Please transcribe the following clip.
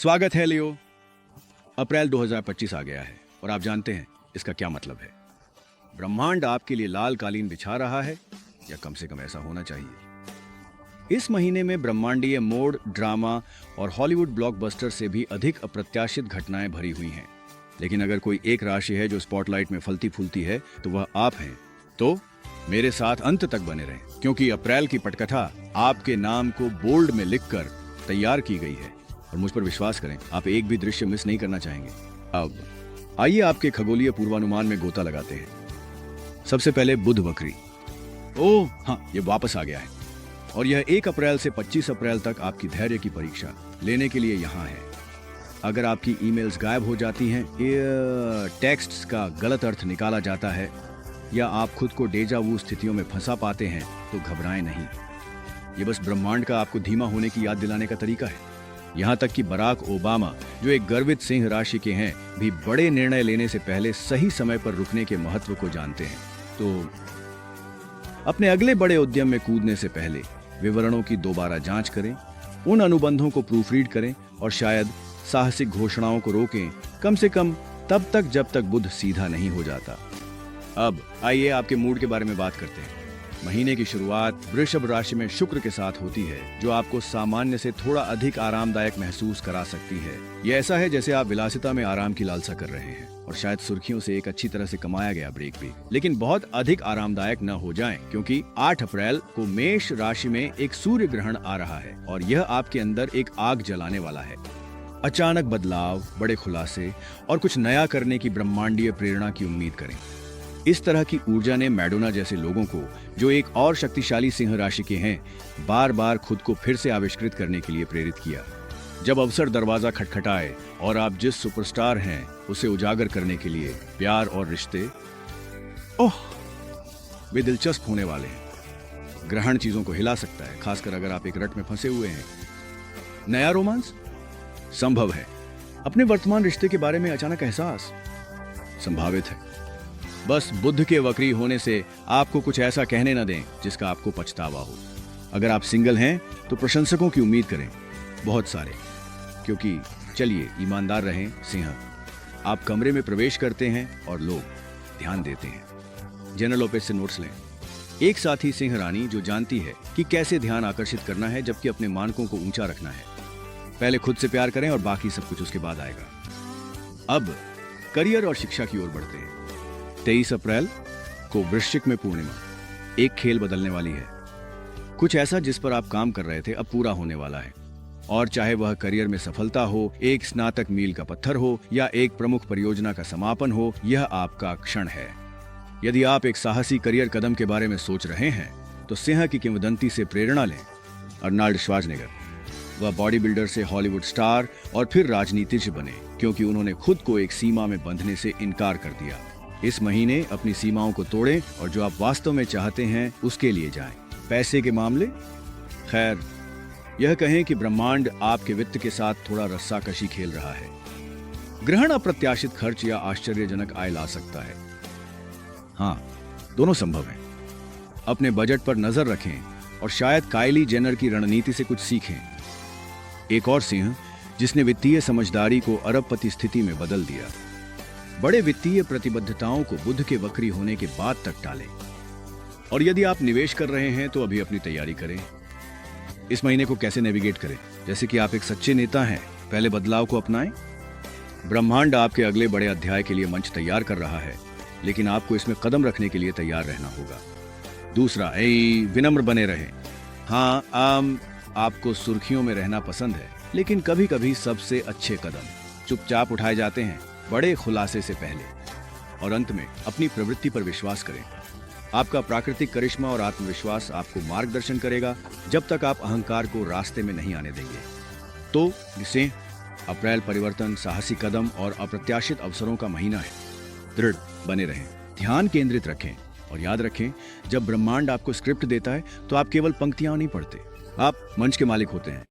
स्वागत है लियो। अप्रैल 2025 आ गया है और आप जानते हैं इसका क्या मतलब है। ब्रह्मांड आपके लिए लाल कालीन बिछा रहा है, या कम से कम ऐसा होना चाहिए। इस महीने में ब्रह्मांडीय मोड़, ड्रामा और हॉलीवुड ब्लॉकबस्टर से भी अधिक अप्रत्याशित घटनाएं भरी हुई हैं। लेकिन अगर कोई एक राशि है जो स्पॉटलाइट में फलती फूलती है तो वह आप हैं। तो मेरे साथ अंत तक बने रहें, क्योंकि अप्रैल की पटकथा आपके नाम को बोल्ड में लिखकर तैयार की गई है। और मुझ पर विश्वास करें, आप एक भी दृश्य मिस नहीं करना चाहेंगे। अब आइए आपके खगोलीय पूर्वानुमान में गोता लगाते हैं। सबसे पहले बुध वक्री। ओह हाँ, ये वापस आ गया है और यह 1 अप्रैल से 25 अप्रैल तक आपकी धैर्य की परीक्षा लेने के लिए यहाँ है। अगर आपकी ईमेल्स गायब हो जाती हैं, टेक्स्ट्स का गलत अर्थ निकाला जाता है, या आप खुद को डेजा वू स्थितियों में फंसा पाते हैं, तो घबराएं नहीं। ये बस ब्रह्मांड का आपको धीमा होने की याद दिलाने का तरीका है। यहाँ तक कि बराक ओबामा, जो एक गर्वित सिंह राशि के हैं, भी बड़े निर्णय लेने से पहले सही समय पर रुकने के महत्व को जानते हैं। तो अपने अगले बड़े उद्यम में कूदने से पहले विवरणों की दोबारा जांच करें, उन अनुबंधों को प्रूफरीड करें और शायद साहसिक घोषणाओं को रोकें, कम से कम तब तक जब तक बुध सीधा नहीं हो जाता। अब आइए आपके मूड के बारे में बात करते हैं। महीने की शुरुआत वृषभ राशि में शुक्र के साथ होती है, जो आपको सामान्य से थोड़ा अधिक आरामदायक महसूस करा सकती है। यह ऐसा है जैसे आप विलासिता में आराम की लालसा कर रहे हैं और शायद सुर्खियों से एक अच्छी तरह से कमाया गया ब्रेक भी, लेकिन बहुत अधिक आरामदायक न हो जाएं, क्योंकि 8 अप्रैल को मेष राशि में एक सूर्य ग्रहण आ रहा है और यह आपके अंदर एक आग जलाने वाला है। अचानक बदलाव, बड़े खुलासे और कुछ नया करने की ब्रह्मांडीय प्रेरणा की उम्मीद करें। इस तरह की ऊर्जा ने मैडोना जैसे लोगों को, जो एक और शक्तिशाली सिंह राशि के हैं, बार बार खुद को फिर से आविष्कृत करने के लिए प्रेरित किया। जब अवसर दरवाजा खटखटाए और आप जिस सुपरस्टार हैं उसे उजागर करने के लिए, प्यार और रिश्ते, वे दिलचस्प होने वाले हैं। ग्रहण चीजों को हिला सकता है, खासकर अगर आप एक रट में फंसे हुए हैं। नया रोमांस संभव है। अपने वर्तमान रिश्ते के बारे में अचानक एहसास संभावित है। बस बुध के वक्री होने से आपको कुछ ऐसा कहने न दें जिसका आपको पछतावा हो। अगर आप सिंगल हैं तो प्रशंसकों की उम्मीद करें, बहुत सारे, क्योंकि चलिए ईमानदार रहें सिंह। आप कमरे में प्रवेश करते हैं और लोग ध्यान देते हैं। जेना लोपेज से नोट्स लें। एक साथी सिंह रानी जो जानती है कि कैसे ध्यान आकर्षित करना है, जबकि अपने मानकों को ऊंचा रखना है। पहले खुद से प्यार करें और बाकी सब कुछ उसके बाद आएगा। अब करियर और शिक्षा की ओर बढ़ते हैं। 23 अप्रैल को वृश्चिक में पूर्णिमा एक खेल बदलने वाली है। कुछ ऐसा जिस पर आप काम कर रहे थे अब पूरा होने वाला है, और चाहे वह करियर में सफलता हो, एक स्नातक मील का पत्थर हो, या एक प्रमुख परियोजना का समापन हो, यह आपका क्षण है। यदि आप एक साहसी करियर कदम के बारे में सोच रहे हैं तो सिंह की किंवदंती से प्रेरणा लें। अर्नाल्ड श्वार्ज़नेगर, वह बॉडी बिल्डर से हॉलीवुड स्टार और फिर राजनीतिज्ञ बने, क्योंकि उन्होंने खुद को एक सीमा में बंधने से इनकार कर दिया। इस महीने अपनी सीमाओं को तोड़ें और जो आप वास्तव में चाहते हैं उसके लिए जाएं। पैसे के मामले, खैर, यह कहें कि ब्रह्मांड आपके वित्त के साथ थोड़ा रस्साकशी खेल रहा है। ग्रहण अप्रत्याशित खर्च या आश्चर्यजनक आय ला सकता है। हाँ, दोनों संभव है। अपने बजट पर नजर रखें और शायद काइली जेनर की रणनीति से कुछ सीखें। एक और सिंह जिसने वित्तीय समझदारी को अरबपति स्थिति में बदल दिया। बड़े वित्तीय प्रतिबद्धताओं को बुध के वक्री होने के बाद तक टालें। और यदि आप निवेश कर रहे हैं तो अभी अपनी तैयारी करें। इस महीने को कैसे नेविगेट करें? जैसे कि आप एक सच्चे नेता हैं, पहले बदलाव को अपनाएं। ब्रह्मांड आपके अगले बड़े अध्याय के लिए मंच तैयार कर रहा है, लेकिन आपको इसमें कदम रखने के लिए तैयार रहना होगा। दूसरा, विनम्र बने रहें। हाँ, आपको सुर्खियों में रहना पसंद है, लेकिन कभी कभी सबसे अच्छे कदम चुपचाप उठाए जाते हैं, बड़े खुलासे से पहले। और अंत में अपनी प्रवृत्ति पर विश्वास करें। आपका प्राकृतिक करिश्मा और आत्मविश्वास आपको मार्गदर्शन करेगा जब तक आप अहंकार को रास्ते में नहीं आने देंगे। तो इसे अप्रैल परिवर्तन, साहसी कदम और अप्रत्याशित अवसरों का महीना है। दृढ़ बने रहें, ध्यान केंद्रित रखें और याद रखें, जब ब्रह्मांड आपको स्क्रिप्ट देता है तो आप केवल पंक्तियां नहीं पढ़ते, आप मंच के मालिक होते हैं।